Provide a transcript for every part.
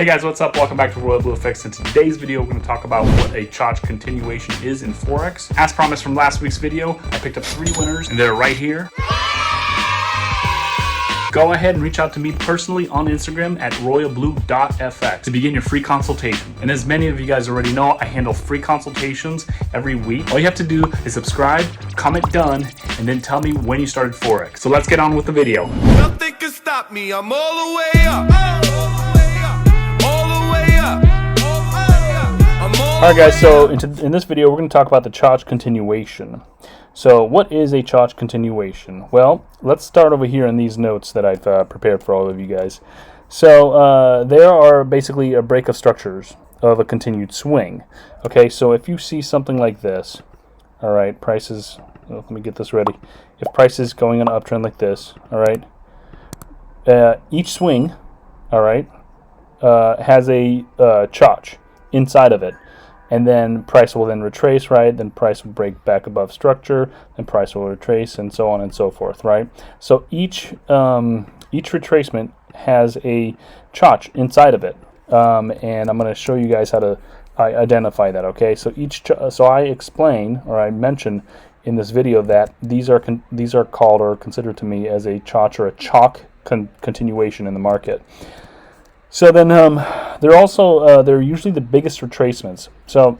Hey guys, what's up? Welcome back to Royal Blu FX. In today's video, we're going to talk about what a Choch continuation is in Forex. As promised from last week's video, I picked up 3 winners, and they're right here. Go ahead and reach out to me personally on Instagram at RoyalBlu.FX to begin your free consultation. And as many of you guys already know, I handle free consultations every week. All you have to do is subscribe, comment done, and then tell me when you started Forex. So let's get on with the video. Nothing can stop me. I'm all the way up. Alright guys, so in this video we're going to talk about the Choch continuation. So what is a Choch continuation? Well, let's start over here in these notes that I've prepared for all of you guys. So there are basically a break of structures of a continued swing. Okay, so if you see something like this, alright, prices, let me get this ready. If prices going on an uptrend like this, alright, each swing, alright, has a Choch inside of it. And then price will then retrace, right? Then price will break back above structure, then price will retrace, and so on and so forth, right? So each retracement has a Choch inside of it, and I'm going to show you guys how to identify that. Okay, so so I explain, or I mention in this video, that these are called or considered to me as a Choch or a Choch continuation in the market. So then they're usually the biggest retracements. So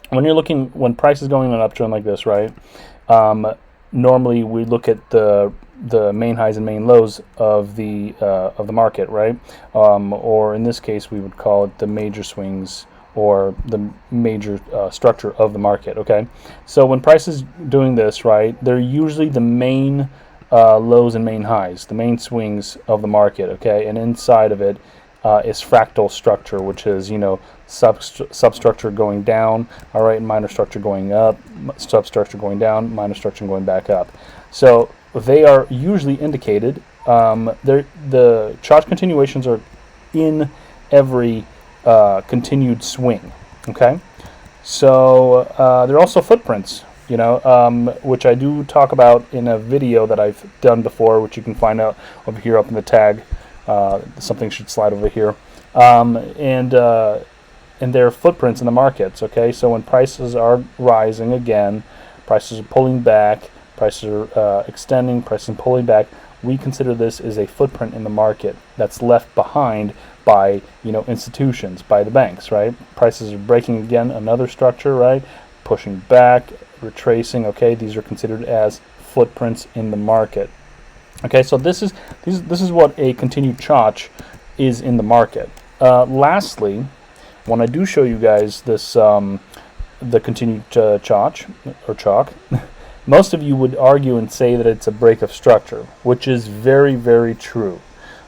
when price is going on an uptrend like this, right? Normally we look at the main highs and main lows of the market, right? Or in this case we would call it the major swings or the major structure of the market. Okay, so when price is doing this, right, they're usually the main lows and main highs, the main swings of the market. Okay, and inside of it is fractal structure, which is, substructure going down, all right, minor structure going up, substructure going down, minor structure going back up. So they are usually indicated. The Choch continuations are in every continued swing. Okay, so they're also footprints, which I do talk about in a video that I've done before, which you can find out over here up in the tag. Something should slide over here, and there are footprints in the markets. Okay, so when prices are rising again, prices are pulling back, prices are extending, prices are pulling back. We consider this as a footprint in the market that's left behind by institutions, by the banks. Right, prices are breaking again, another structure. Right, pushing back, retracing. Okay, these are considered as footprints in the market. Okay, so this is what a continued Choch is in the market. Lastly, when I do show you guys this, the continued Choch or Choch, most of you would argue and say that it's a break of structure, which is very, very true.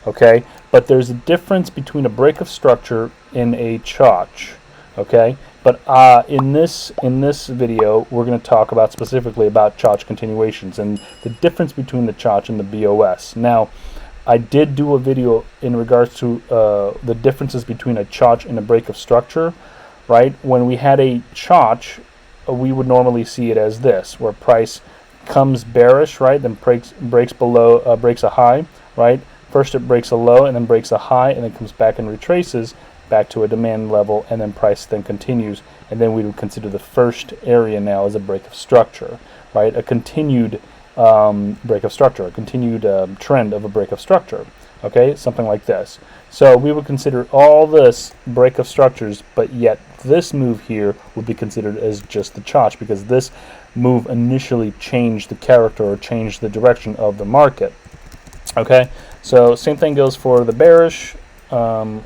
Okay, but there's a difference between a break of structure and a Choch. Okay, but in this video we're going to talk about specifically about Choch continuations and the difference between the Choch and the BOS. Now, I did do a video in regards to the differences between a Choch and a break of structure. Right, when we had a Choch, we would normally see it as this, where price comes bearish, right, then breaks below, breaks a high, right. First it breaks a low and then breaks a high and then comes back and retraces back to a demand level, and then price then continues, and then we would consider the first area now as a break of structure, right? A continued break of structure, a continued trend of a break of structure. Okay, something like this. So we would consider all this break of structures, but yet this move here would be considered as just the Choch, because this move initially changed the character or changed the direction of the market. Okay, so same thing goes for the bearish.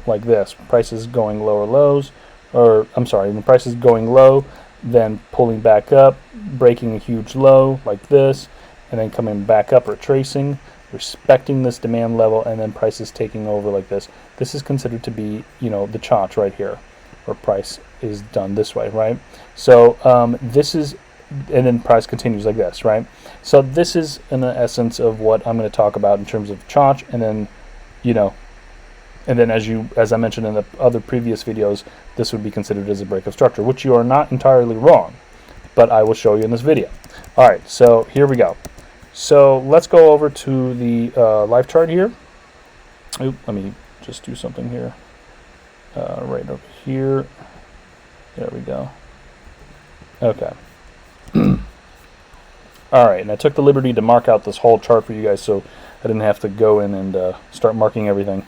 Like this, prices going lower lows, or I'm sorry, when price is going low, then pulling back up, breaking a huge low like this, and then coming back up, retracing, respecting this demand level, and then price is taking over like this. This is considered to be, the Choch right here, where price is done this way, right? So this is, and then price continues like this, right? So this is in the essence of what I'm going to talk about in terms of Choch, and then, and then as I mentioned in the other previous videos, this would be considered as a break of structure, which you are not entirely wrong, but I will show you in this video. All right, so here we go. So let's go over to the live chart here. Oop, let me just do something here. right over here. There we go. Okay. All right, and I took the liberty to mark out this whole chart for you guys so I didn't have to go in and start marking everything.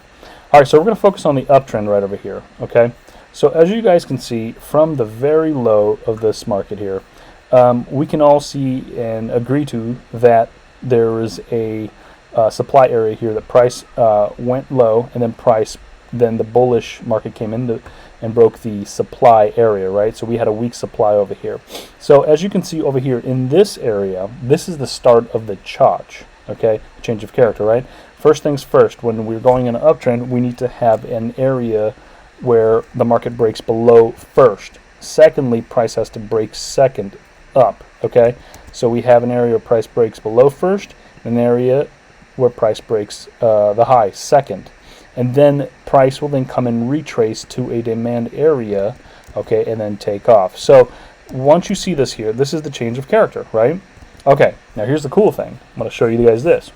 All right, so we're going to focus on the uptrend right over here, okay? So as you guys can see, from the very low of this market here, we can all see and agree to that there is a supply area here that price went low, and then the bullish market came in and broke the supply area, right? So we had a weak supply over here. So as you can see over here in this area, this is the start of the Choch, okay? Change of character, right? First things first, when we're going in an uptrend, we need to have an area where the market breaks below first. Secondly, price has to break second up, okay? So we have an area where price breaks below first, an area where price breaks the high second. And then price will then come and retrace to a demand area, okay, and then take off. So once you see this here, this is the change of character, right? Okay, now here's the cool thing. I'm going to show you guys this.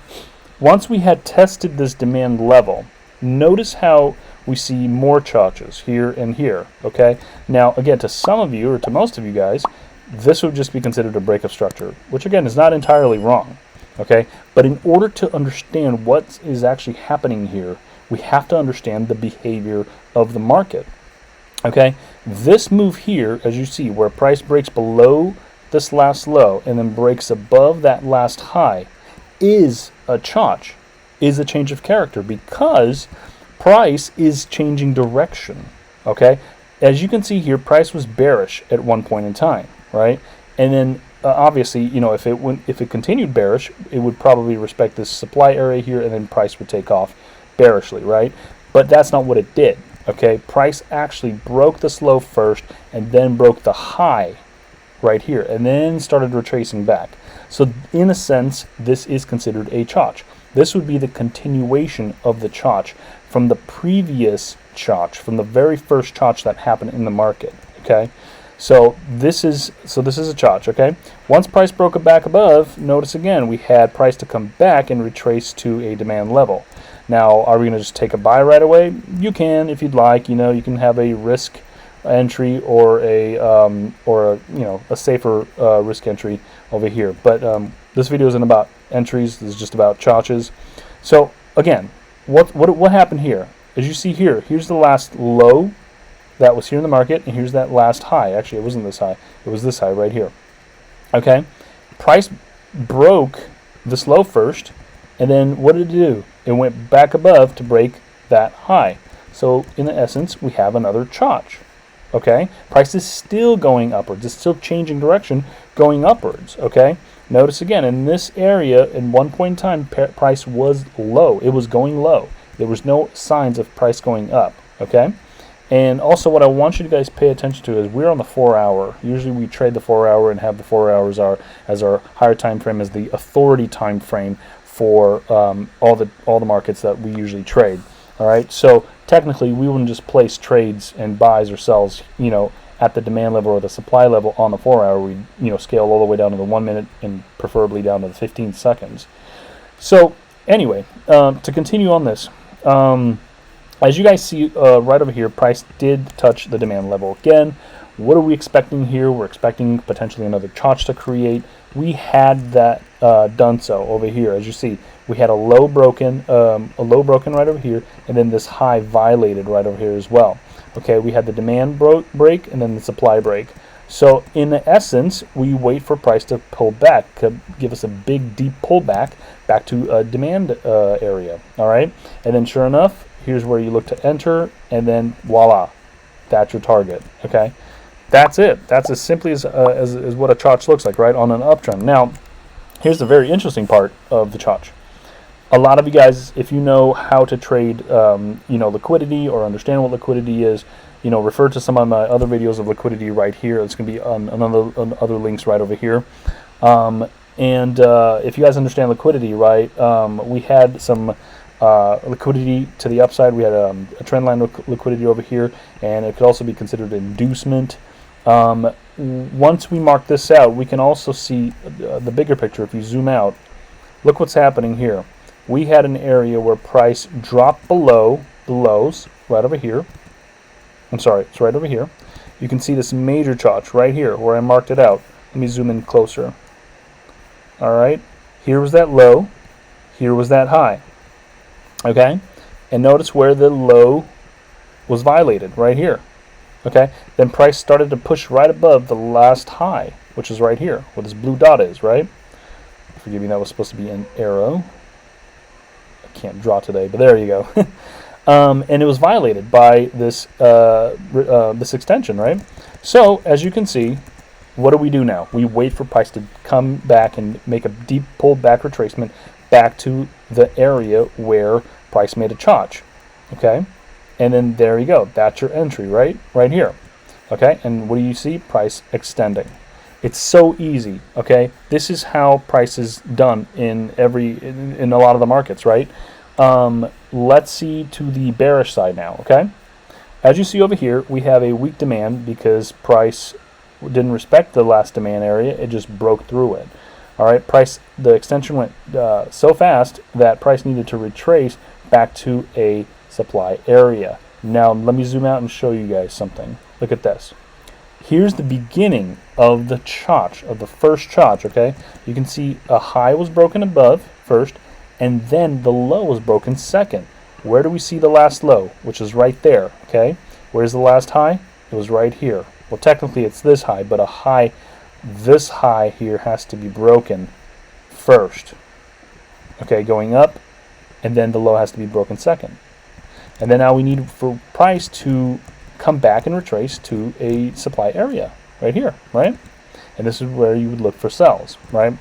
Once we had tested this demand level, notice how we see more Choches here and here, okay? Now, again, to some of you, or to most of you guys, this would just be considered a break of structure, which, again, is not entirely wrong, okay? But in order to understand what is actually happening here, we have to understand the behavior of the market, okay? This move here, as you see, where price breaks below this last low and then breaks above that last high, is a Choch, is a change of character, because price is changing direction, okay? As you can see here, price was bearish at one point in time, right? And then obviously, you know, if it continued bearish, it would probably respect this supply area here, and then price would take off bearishly, right? But that's not what it did, okay? Price actually broke this low first and then broke the high right here and then started retracing back. So in a sense, this is considered a Choch. This would be the continuation of the Choch from the previous Choch, from the very first Choch that happened in the market, okay? So this is a Choch, okay? Once price broke it back above, notice again, we had price to come back and retrace to a demand level. Now, are we going to just take a buy right away? You can, if you'd like. You know, you can have a risk entry or a safer risk entry over here. But this video isn't about entries. This is just about Choches. So again, what happened here? As you see here, here's the last low that was here in the market, and here's that last high. Actually, it wasn't this high. It was this high right here. Okay, price broke this low first, and then what did it do? It went back above to break that high. So in essence, we have another Choch. Okay, price is still going upwards. It's still changing direction, going upwards. Okay, notice again in this area, in one point in time, price was low. It was going low. There was no signs of price going up. Okay, and also what I want you guys to pay attention to is we're on the 4 hour. Usually we trade the 4 hour and have the 4 hours as our higher time frame, as the authority time frame for all the markets that we usually trade. All right, so technically we wouldn't just place trades and buys or sells, you know, at the demand level or the supply level on the 4 hour. We'd, you know, scale all the way down to the 1 minute and preferably down to the 15 seconds. So anyway, to continue on this, as you guys see right over here, price did touch the demand level again. What are we expecting here? We're expecting potentially another Choch to create. We had that done so over here. As you see, we had a low broken right over here, and then this high violated right over here as well. Okay, we had the demand break and then the supply break. So in essence, we wait for price to pull back, to give us a big deep pullback back to a demand area. All right, and then sure enough, here's where you look to enter, and then voila, that's your target. Okay, that's it. That's as simply as what a Choch looks like, right, on an uptrend. Now, here's the very interesting part of the Choch. A lot of you guys, if you know how to trade, you know, liquidity or understand what liquidity is, you know, refer to some of my other videos of liquidity right here. It's going to be on other links right over here. If you guys understand liquidity, right, we had some liquidity to the upside. We had a trend line liquidity over here, and it could also be considered inducement. Once we mark this out, we can also see the bigger picture. If you zoom out, look what's happening here. We had an area where price dropped below the lows right over here, I'm sorry, it's right over here. You can see this major Choch right here where I marked it out. Let me zoom in closer. All right, here was that low, here was that high. Okay, and notice where the low was violated, right here. Okay, then price started to push right above the last high, which is right here, where this blue dot is, right? Forgive me, that was supposed to be an arrow. I can't draw today, but there you go. And it was violated by this this extension, right? So as you can see, what do we do now? We wait for price to come back and make a deep pullback retracement back to the area where price made a Choch. Okay, and then there you go. That's your entry, right? Right here. Okay, and what do you see? Price extending. It's so easy. Okay, this is how price is done in a lot of the markets, right? Let's see to the bearish side now. Okay, as you see over here, we have a weak demand because price didn't respect the last demand area. It just broke through it. All right, the extension went so fast that price needed to retrace back to a supply area. Now let me zoom out and show you guys something. Look at this. Here's the beginning of the Choch, of the first Choch. Okay, you can see a high was broken above first, and then the low was broken second. Where do we see the last low? Which is right there. Okay, where's the last high? It was right here. Well, technically it's this high, but this high here has to be broken first. Okay, going up, and then the low has to be broken second. And then now we need for price to come back and retrace to a supply area right here, right? And this is where you would look for sells, right?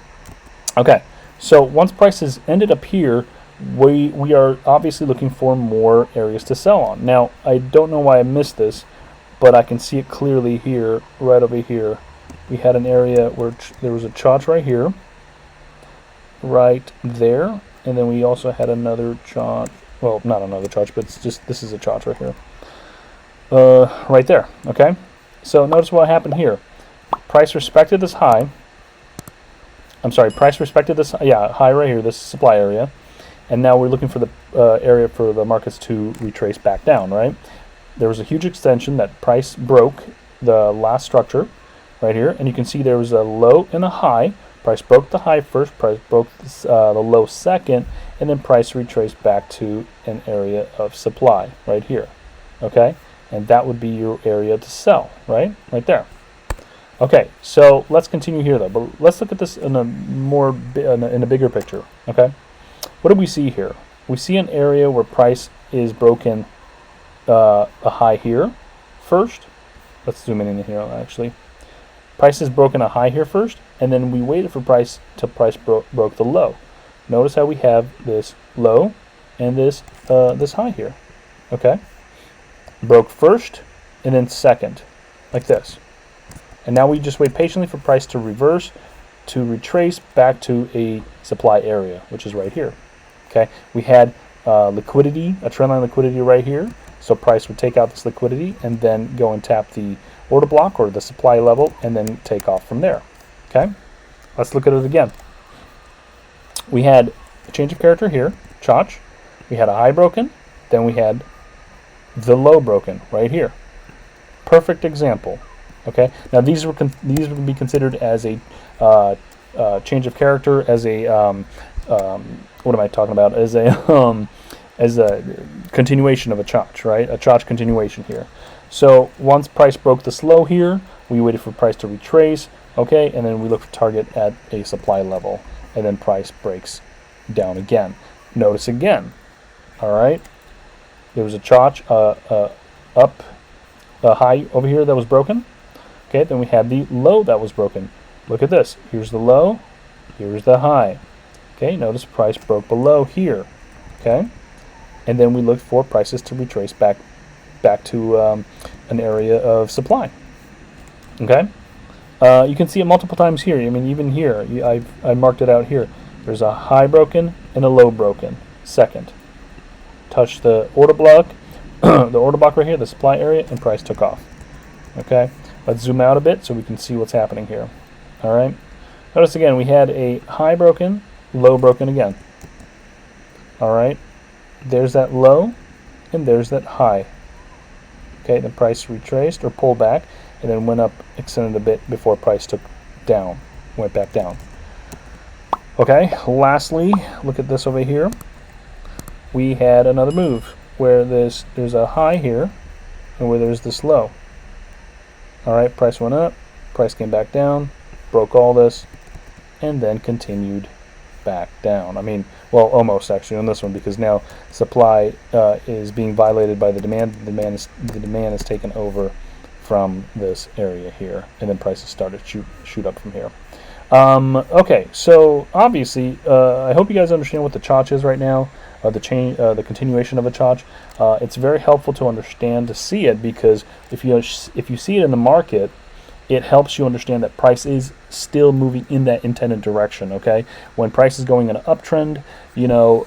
Okay, so once prices ended up here, we are obviously looking for more areas to sell on. Now, I don't know why I missed this, but I can see it clearly here, right over here. We had an area where there was a Choch right here, right there, and then we also had another Choch. Well, not another Choch, but it's just, this is a Choch right here. Right there, okay? So notice what happened here. Price respected this high. I'm sorry, price respected this, high right here, this supply area. And now we're looking for the area for the markets to retrace back down, right? There was a huge extension that price broke the last structure right here. And you can see there was a low and a high. Price broke the high first, price broke the low second, and then price retraced back to an area of supply right here, okay? And that would be your area to sell, right? Right there. Okay, so let's continue here though, but let's look at this in a in a bigger picture, okay? What do we see here? We see an area where price is broken a high here first. Let's zoom in here actually. Price has broken a high here first, and then we waited for price till price broke the low. Notice how we have this low and this this high here, okay? Broke first and then second, like this. And now we just wait patiently for price to reverse, to retrace back to a supply area, which is right here. Okay, we had liquidity, a trendline liquidity right here. So price would take out this liquidity and then go and tap the order block or the supply level and then take off from there. Okay, let's look at it again. We had a change of character here, Choch. We had a high broken, then we had the low broken right here. Perfect example. Okay, now these would be considered as a change of character, as a what am I talking about? As a continuation of a Choch, right? A Choch continuation here. So once price broke this low here, we waited for price to retrace, okay, and then we look for target at a supply level, and then price breaks down again. Notice again, all right, there was a Choch up a high over here that was broken. Okay, then we had the low that was broken. Look at this. Here's the low, here's the high. Okay, notice price broke below here. Okay, and then we looked for prices to retrace back to an area of supply. Okay, you can see it multiple times here. I mean, even here, I marked it out here. There's a high broken and a low broken. Second, touch the order block, the order block right here, the supply area, and price took off. Okay, let's zoom out a bit so we can see what's happening here. All right, notice again we had a high broken, low broken again. All right, there's that low and there's that high. Okay, then price retraced or pulled back, and then went up, extended a bit before price went back down. Okay, lastly, look at this over here. We had another move where there's a high here and where there's this low. All right, price went up, price came back down, broke all this, and then continued back down. I mean, well, almost actually on this one, because now supply is being violated by the demand. The demand is taken over from this area here, and then prices started shoot up from here. Okay, so obviously, I hope you guys understand what the Choch is right now. The continuation of a Choch. It's very helpful to understand, to see it, because if you see it in the market, it helps you understand that price is still moving in that intended direction. Okay, when price is going in an uptrend, you know,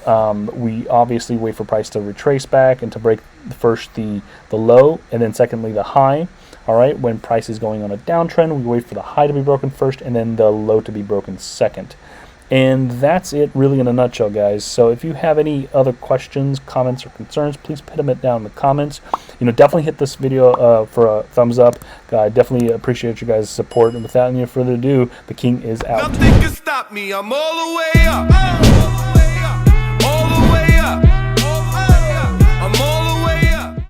we obviously wait for price to retrace back and to break first the low, and then secondly the high. All right, when price is going on a downtrend, we wait for the high to be broken first and then the low to be broken second. And that's it really in a nutshell, guys. So if you have any other questions, comments, or concerns, please put them down in the comments. You know, definitely hit this video for a thumbs up. I definitely appreciate you guys' support. And without any further ado, the king is out. Nothing can stop me, I'm all the way up.